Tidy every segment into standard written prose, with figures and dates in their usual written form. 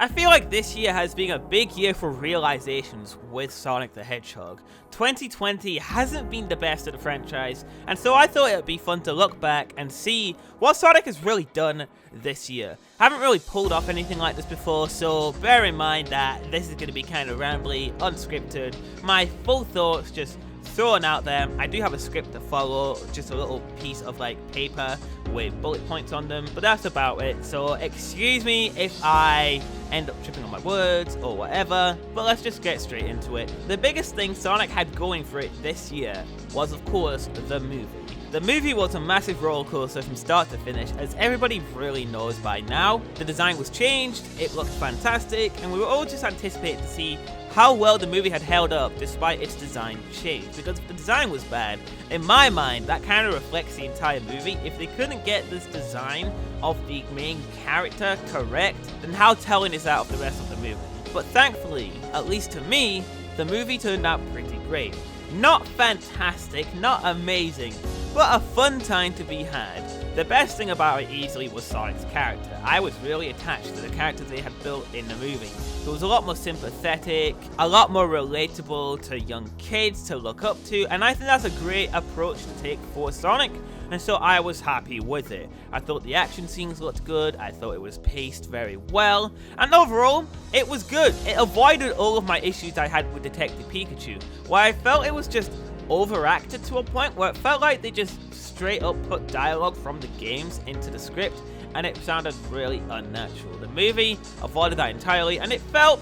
I feel like this year has been a big year for realizations with Sonic the Hedgehog. 2020 hasn't been the best of the franchise, and so I thought it would be fun to look back and see what Sonic has really done this year. I haven't really pulled off anything like this before, so bear in mind that this is going to be kind of rambly, unscripted, my full thoughts just thrown out there. I do have a script to follow, just a little piece of paper with bullet points on them, but that's about it. So excuse me if I end up tripping on my words or whatever, but let's just get straight into it. The biggest thing Sonic had going for it this year was, of course, the movie. The movie was a massive roller coaster from start to finish, as everybody really knows by now. The design was changed, it looked fantastic, and we were all just anticipating to see how well the movie had held up despite its design change. Because if the design was bad, in my mind, that kind of reflects the entire movie. If they couldn't get this design of the main character correct, then how telling is that of the rest of the movie? But thankfully, at least to me, the movie turned out pretty great. Not fantastic, not amazing, but a fun time to be had. The best thing about it easily was Sonic's character. I was really attached to the character they had built in the movie. It was a lot more sympathetic, a lot more relatable to young kids to look up to, and I think that's a great approach to take for Sonic, and so I was happy with it. I thought the action scenes looked good, I thought it was paced very well, and overall, it was good. It avoided all of my issues I had with Detective Pikachu, where I felt it was just overacted to a point where it felt like they just straight up put dialogue from the games into the script, and it sounded really unnatural. The movie avoided that entirely, and it felt,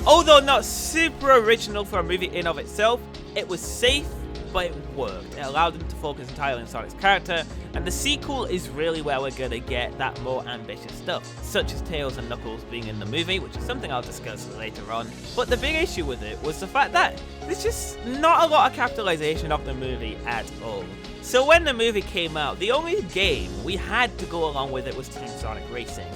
although not super original for a movie in of itself, it was safe, but it worked. It allowed them to focus entirely on Sonic's character, and the sequel is really where we're gonna get that more ambitious stuff, such as Tails and Knuckles being in the movie, which is something I'll discuss later on. But the big issue with it was the fact that there's just not a lot of capitalization of the movie at all. So when the movie came out, the only game we had to go along with it was Team Sonic Racing.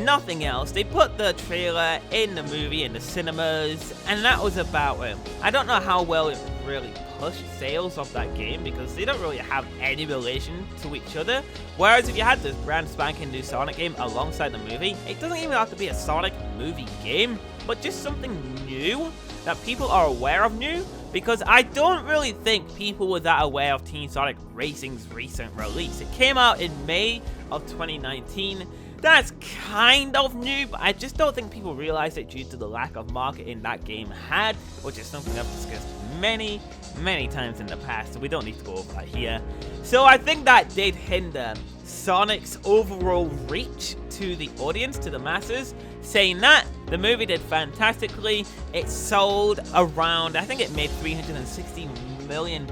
Nothing else. They put the trailer in the movie in the cinemas, and that was about it. I don't know how well it really pushed sales of that game, because they don't really have any relation to each other. Whereas if you had this brand spanking new Sonic game alongside the movie, it doesn't even have to be a Sonic movie game, but just something new that people are aware of new. Because I don't really think people were that aware of Team Sonic Racing's recent release. It came out in May of 2019. That's kind of new, but I just don't think people realized it due to the lack of marketing that game had, which is something I've discussed many times in the past, so we don't need to go over that here. So I think that did hinder Sonic's overall reach to the audience, to the masses. Saying that, the movie did fantastically. It sold around, I think it made $360 million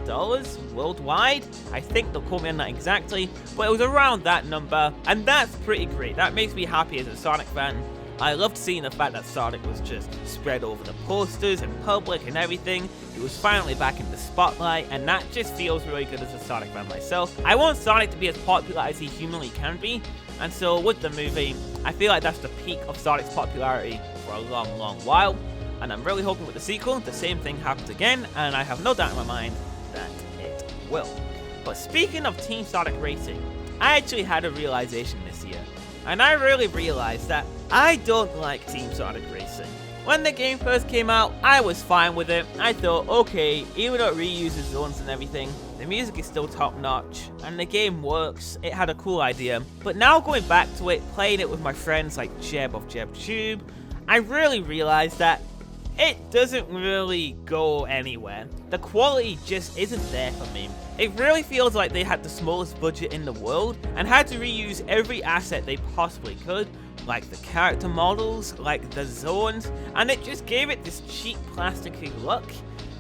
worldwide. I think they'll quote me on that exactly, but it was around that number, and that's pretty great. That makes me happy as a Sonic fan. I loved seeing the fact that Sonic was just spread over the posters in public and everything. He was finally back in the spotlight, and that just feels really good as a Sonic fan myself. I want Sonic to be as popular as he humanly can be, and so with the movie, I feel like that's the peak of Sonic's popularity for a long while, and I'm really hoping with the sequel, the same thing happens again, and I have no doubt in my mind that it will. But speaking of Team Sonic Racing, I actually had a realization this year, and I really realized that I don't like Team Sonic Racing. When the game first came out, I was fine with it. I thought, okay, even though it reuses zones and everything, the music is still top notch, and the game works. It had a cool idea. But now going back to it, playing it with my friends like Jeb of JebTube, I really realized that it doesn't really go anywhere. The quality just isn't there for me. It really feels like they had the smallest budget in the world and had to reuse every asset they possibly could, like the character models, like the zones, and it just gave it this cheap plasticky look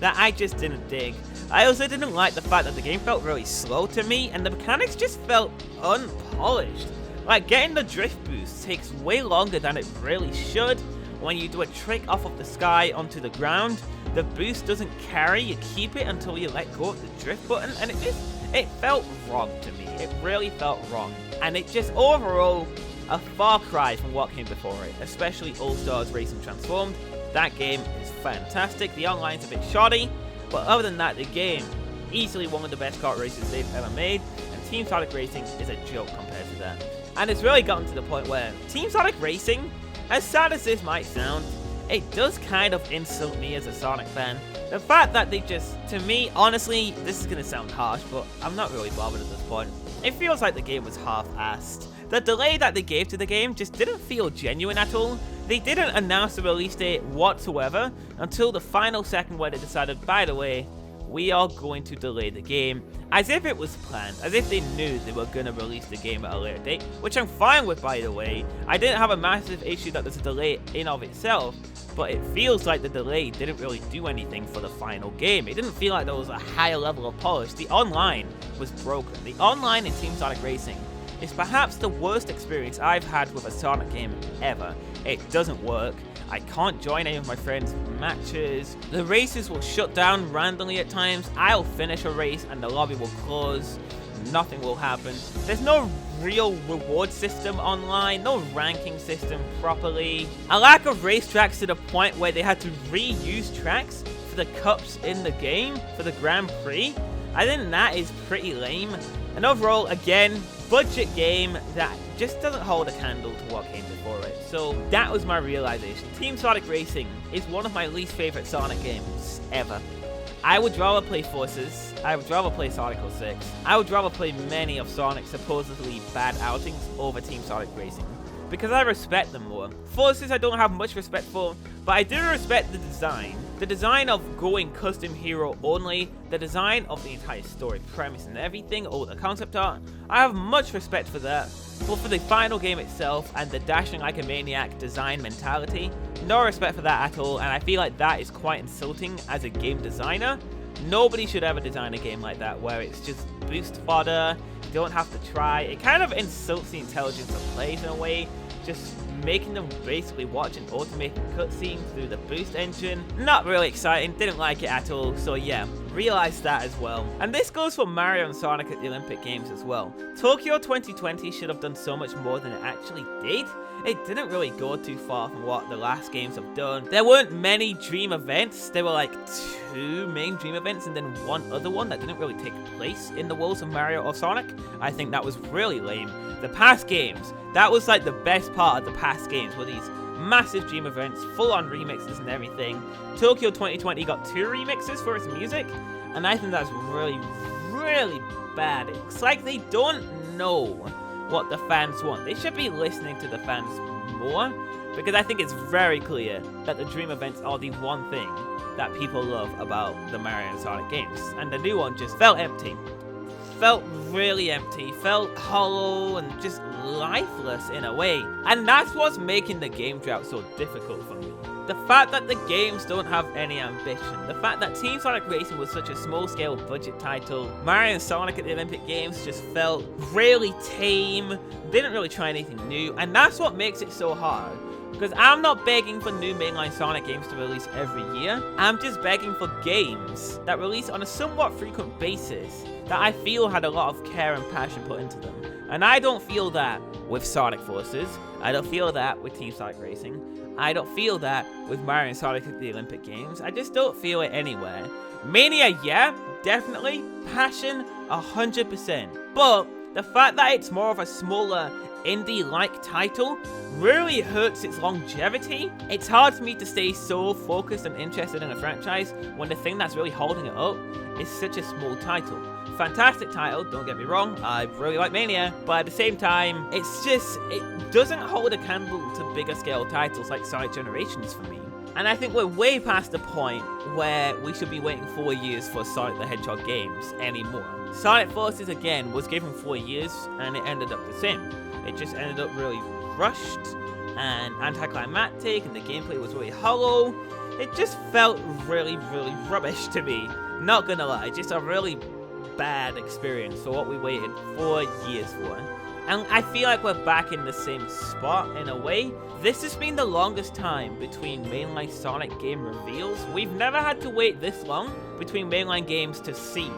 that I just didn't dig. I also didn't like the fact that the game felt really slow to me, and the mechanics just felt unpolished. Like getting the drift boost takes way longer than it really should. When you do a trick off of the sky onto the ground, the boost doesn't carry, you keep it until you let go of the drift button, and it felt wrong to me. It really felt wrong. And it just overall, a far cry from what came before it, especially All-Stars Racing Transformed. That game is fantastic. The online's a bit shoddy, but other than that, the game, easily one of the best kart races they've ever made, and Team Sonic Racing is a joke compared to that. And it's really gotten to the point where Team Sonic Racing As sad as this might sound, it does kind of insult me as a Sonic fan. The fact that they just, to me, honestly, this is gonna sound harsh, but I'm not really bothered at this point. It feels like the game was half-assed. The delay that they gave to the game just didn't feel genuine at all. They didn't announce the release date whatsoever until the final second where they decided, by the way, we are going to delay the game, as if it was planned, as if they knew they were going to release the game at a later date, which I'm fine with, by the way. I didn't have a massive issue that there's a delay in of itself, but it feels like the delay didn't really do anything for the final game. It didn't feel like there was a higher level of polish. The online was broken. The online in Team Sonic Racing is perhaps the worst experience I've had with a Sonic game ever. It doesn't work. I can't join any of my friends' matches. The races will shut down randomly at times. I'll finish a race and the lobby will close. Nothing will happen. There's no real reward system online, no ranking system properly. A lack of racetracks to the point where they had to reuse tracks for the cups in the game, for the Grand Prix. I think that is pretty lame. And overall, again, budget game that just doesn't hold a candle to what came before it. So that was my realization. Team Sonic Racing is one of my least favorite Sonic games ever. I would rather play Forces. I would rather play Sonic 06. I would rather play many of Sonic's supposedly bad outings over Team Sonic Racing, because I respect them more. Forces I don't have much respect for, but I do respect the design. The design of going custom hero only, the design of the entire story premise and everything, all the concept art, I have much respect for that. But for the final game itself and the dashing like a maniac design mentality, no respect for that at all, and I feel like that is quite insulting as a game designer. Nobody should ever design a game like that where it's just boost fodder, you don't have to try. It kind of insults the intelligence of players in a way, just making them basically watch an automated cutscene through the boost engine. Not really exciting, didn't like it at all, so yeah, realized that as well. And this goes for Mario and Sonic at the Olympic Games as well. Tokyo 2020 should have done so much more than it actually did. It didn't really go too far from what the last games have done. There weren't many dream events. There were like 2 main dream events and then one other one that didn't really take place in the worlds of Mario or Sonic. I think that was really lame. The past games, that was like the best part of the past games, were these massive dream events, full-on remixes and everything. Tokyo 2020 got 2 remixes for its music, and I think that's really, really bad. It's like they don't know what the fans want. They should be listening to the fans more, because I think it's very clear that the dream events are the one thing that people love about the Mario and Sonic games, and the new one just felt empty. Felt really empty, felt hollow and just lifeless in a way. And that's what's making the game drought so difficult for me. The fact that the games don't have any ambition, the fact that Team Sonic Racing was such a small-scale budget title, Mario and Sonic at the Olympic Games just felt really tame, didn't really try anything new, and that's what makes it so hard. Because I'm not begging for new mainline Sonic games to release every year, I'm just begging for games that release on a somewhat frequent basis that I feel had a lot of care and passion put into them. And I don't feel that with Sonic Forces, I don't feel that with Team Sonic Racing, I don't feel that with Mario and Sonic at the Olympic Games, I just don't feel it anywhere. Mania, yeah, definitely, passion, 100%. But the fact that it's more of a smaller indie-like title really hurts its longevity. It's hard for me to stay so focused and interested in a franchise when the thing that's really holding it up is such a small title. Fantastic title, don't get me wrong, I really like Mania, but at the same time, it's just, it doesn't hold a candle to bigger scale titles like Sonic Generations for me. And I think we're way past the point where we should be waiting 4 years for Sonic the Hedgehog games anymore. Sonic Forces, again, was given 4 years, and it ended up the same. It just ended up really rushed and anticlimactic, and the gameplay was really hollow. It just felt really, really rubbish to me. Not gonna lie, just a really bad experience for what we waited 4 years for. And I feel like we're back in the same spot in a way. This has been the longest time between mainline Sonic game reveals. We've never had to wait this long between mainline games to see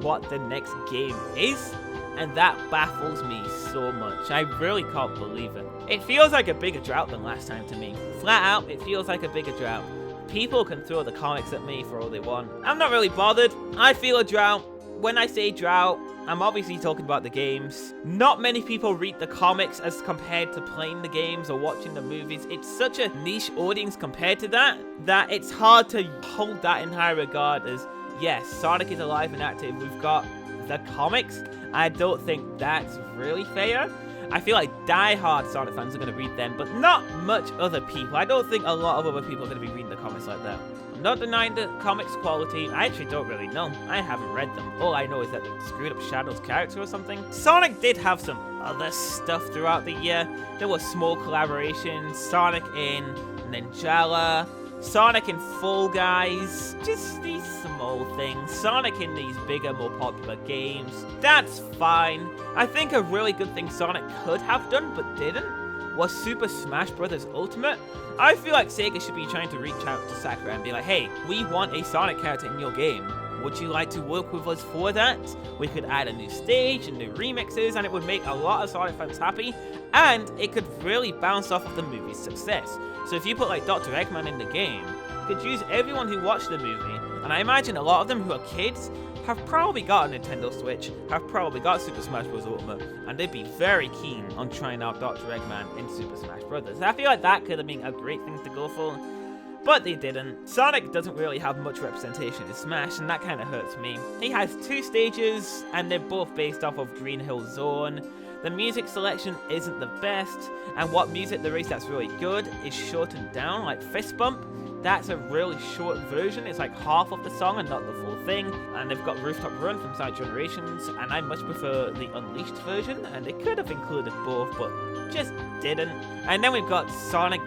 what the next game is. And that baffles me so much. I really can't believe it. It feels like a bigger drought than last time to me. Flat out, it feels like a bigger drought. People can throw the comics at me for all they want. I'm not really bothered. I feel a drought. When I say drought, I'm obviously talking about the games. Not many people read the comics as compared to playing the games or watching the movies. It's such a niche audience compared to that it's hard to hold that in high regard as, yes, Sonic is alive and active. We've got the comics. I don't think that's really fair. I feel like die-hard Sonic fans are going to read them, but not much other people. I don't think a lot of other people are going to be reading the comics like that. I'm not denying the comics quality. I actually don't really know. I haven't read them. All I know is that they screwed up Shadow's character or something. Sonic did have some other stuff throughout the year. There were small collaborations. Sonic in Ninjala. Sonic in Fall Guys, just these small things. Sonic in these bigger, more popular games, that's fine. I think a really good thing Sonic could have done, but didn't, was Super Smash Bros. Ultimate. I feel like Sega should be trying to reach out to Sakurai and be like, hey, we want a Sonic character in your game. Would you like to work with us for that? We could add a new stage and new remixes, and it would make a lot of Sonic fans happy, and it could really bounce off of the movie's success. So if you put like Dr. Eggman in the game, you could use everyone who watched the movie, and I imagine a lot of them who are kids have probably got a Nintendo Switch, have probably got Super Smash Bros. Ultimate, and they'd be very keen on trying out Dr. Eggman in Super Smash Bros. I feel like that could have been a great thing to go for, but they didn't. Sonic doesn't really have much representation in Smash, and that kind of hurts me. He has 2 stages, and they're both based off of Green Hill Zone. The music selection isn't the best, and what music there is that's really good is shortened down, like Fist Bump. That's a really short version. It's like half of the song and not the full thing. And they've got Rooftop Run from Side Generations, and I much prefer the Unleashed version, and they could have included both, but just didn't. And then we've got Sonic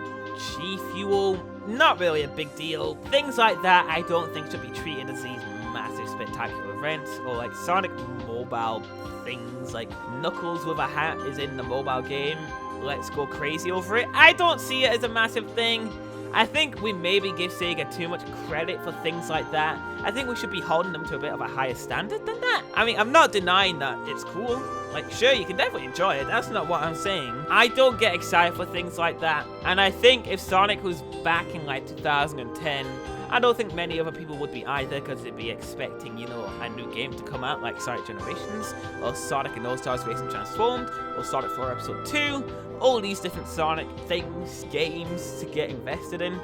G Fuel. Not really a big deal. Things like that I don't think should be treated as these massive spectacular events, or like Sonic Mobile things, like Knuckles with a hat is in the mobile game. Let's go crazy over it. I don't see it as a massive thing. I think we maybe give Sega too much credit for things like that. I think we should be holding them to a bit of a higher standard than that. I mean, I'm not denying that it's cool. Like, sure, you can definitely enjoy it. That's not what I'm saying. I don't get excited for things like that. And I think if Sonic was back in like 2010, I don't think many other people would be either, because they'd be expecting, you know, a new game to come out like Sonic Generations, or Sonic and All-Stars Racing Transformed, or Sonic 4 Episode 2, all these different Sonic things, games to get invested in.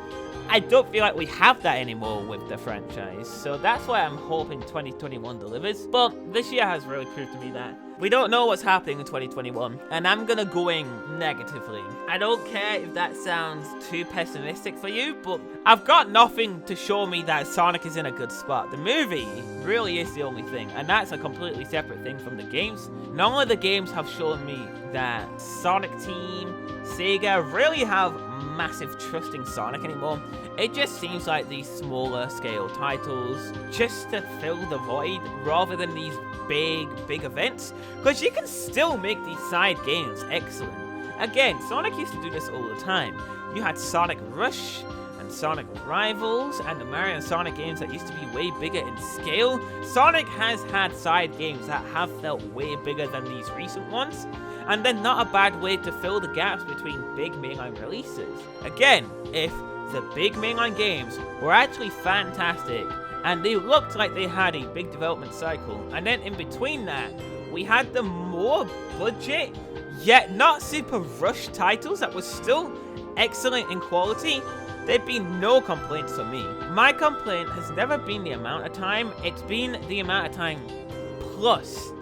I don't feel like we have that anymore with the franchise, so that's why I'm hoping 2021 delivers. But this year has really proved to me that we don't know what's happening in 2021, and I'm gonna go in negatively. I don't care if that sounds too pessimistic for you, but I've got nothing to show me that Sonic is in a good spot. The movie really is the only thing, and that's a completely separate thing from the games. None of the games have shown me that Sonic Team, Sega really have massive trust in Sonic anymore. It just seems like these smaller scale titles just to fill the void rather than these big events, because you can still make these side games excellent. Again, Sonic used to do this all the time. You had Sonic Rush and Sonic Rivals and the Mario and Sonic games that used to be way bigger in scale. Sonic has had side games that have felt way bigger than these recent ones, and they're not a bad way to fill the gaps between big mainline releases. Again, if the big mainline games were actually fantastic and they looked like they had a big development cycle, and then in between that we had the more budget yet not super rushed titles that were still excellent in quality, there'd be no complaints for me. My complaint has never been the amount of time, it's been the amount of time plus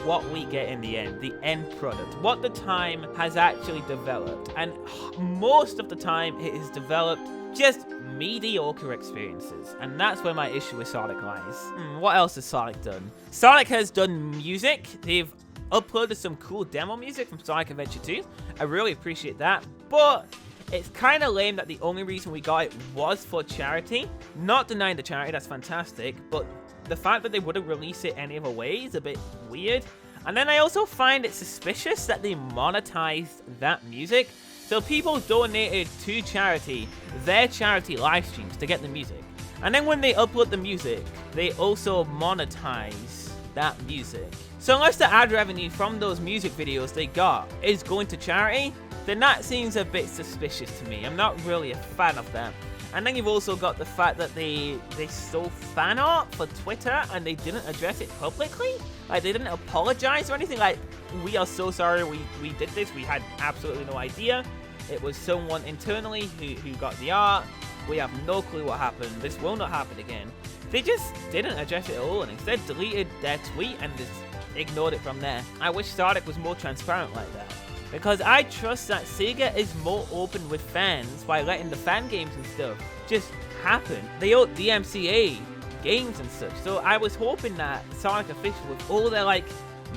what we get in the end product, what the time has actually developed. And most of the time it is developed just mediocre experiences, and that's where my issue with Sonic lies. What else has Sonic done? Sonic has done music. They've uploaded some cool demo music from Sonic Adventure 2. I really appreciate that, but it's kind of lame that the only reason we got it was for charity. Not denying the charity, that's fantastic, but the fact that they wouldn't release it any other way is a bit weird. And then I also find it suspicious that they monetized that music. So people donated to charity, their charity live streams, to get the music. And then when they upload the music, they also monetize that music. So unless the ad revenue from those music videos they got is going to charity, then that seems a bit suspicious to me. I'm not really a fan of that. And then you've also got the fact that they stole fan art for Twitter and they didn't address it publicly. Like, they didn't apologize or anything. Like, we are so sorry we did this. We had absolutely no idea. It was someone internally who got the art. We have no clue what happened. This will not happen again. They just didn't address it at all and instead deleted their tweet and just ignored it from there. I wish Sonic was more transparent like that, because I trust that Sega is more open with fans by letting the fan games and stuff just happen. They own DMCA games and such, so I was hoping that Sonic Official, with all their like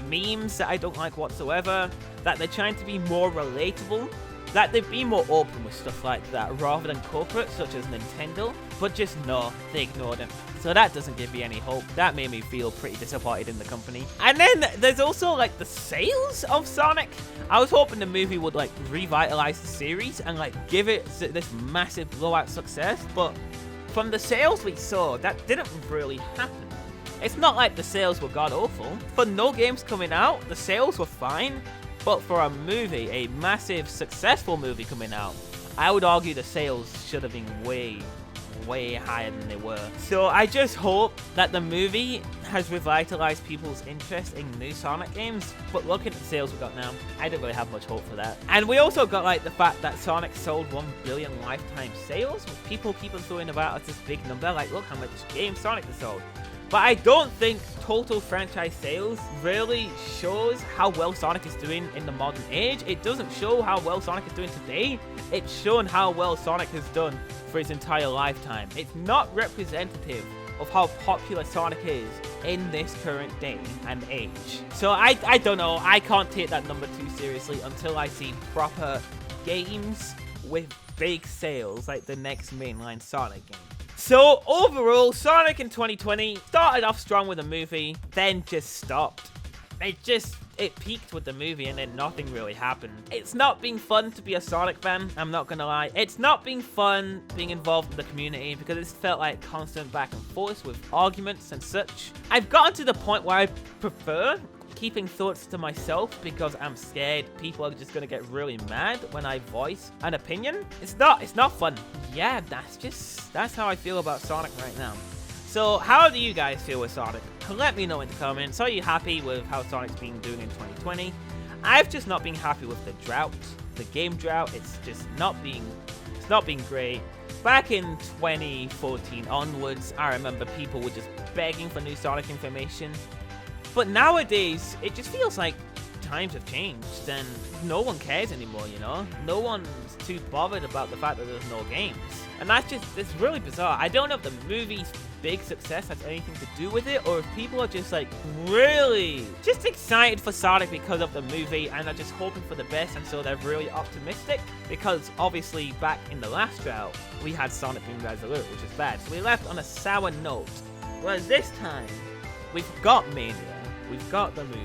memes that I don't like whatsoever, that they're trying to be more relatable, that they'd be more open with stuff like that rather than corporate such as Nintendo, but just no, they ignored it. So that doesn't give me any hope. That made me feel pretty disappointed in the company. And then there's also like the sales of Sonic. I was hoping the movie would like revitalize the series and like give it this massive blowout success, but from the sales we saw, that didn't really happen. It's not like the sales were god awful. For no games coming out, the sales were fine, but for a movie, a massive successful movie coming out, I would argue the sales should have been way higher than they were. So I just hope that the movie has revitalized people's interest in new Sonic games, but looking at the sales we got now, I don't really have much hope for that. And we also got like the fact that Sonic sold 1 billion lifetime sales, which people keep on throwing about as this big number, like look how much games Sonic has sold. But I don't think total franchise sales really shows how well Sonic is doing in the modern age. It doesn't show how well Sonic is doing today. It's shown how well Sonic has done for his entire lifetime. It's not representative of how popular Sonic is in this current day and age. So I don't know. I can't take that number too seriously until I see proper games with big sales like the next mainline Sonic game. So overall, Sonic in 2020 started off strong with a movie, then just stopped. It peaked with the movie and then nothing really happened. It's not been fun to be a Sonic fan, I'm not gonna lie. It's not been fun being involved in the community because it's felt like constant back and forth with arguments and such. I've gotten to the point where I prefer keeping thoughts to myself because I'm scared people are just gonna get really mad when I voice an opinion. It's not fun. Yeah, that's how I feel about Sonic right now. So how do you guys feel with Sonic? Let me know in the comments. Are you happy with how Sonic's been doing in 2020? I've just not been happy with the drought, the game drought. It's not been great. Back in 2014 onwards, I remember people were just begging for new Sonic information. But nowadays, it just feels like times have changed and no one cares anymore, you know? No one's too bothered about the fact that there's no games. And it's really bizarre. I don't know if the movie's big success has anything to do with it, or if people are just like really just excited for Sonic because of the movie and are just hoping for the best, and so they're really optimistic. Because obviously back in the last drought, we had Sonic being resolute, which is bad. So we left on a sour note. Whereas this time, we've got Mania, we've got the movie.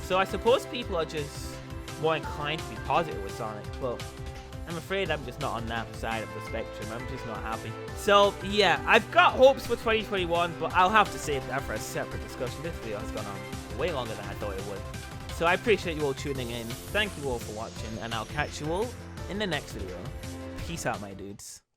So I suppose people are just more inclined to be positive with Sonic, but I'm afraid I'm just not on that side of the spectrum. I'm just not happy. So yeah, I've got hopes for 2021, but I'll have to save that for a separate discussion. This video has gone on way longer than I thought it would. So I appreciate you all tuning in. Thank you all for watching, and I'll catch you all in the next video. Peace out, my dudes.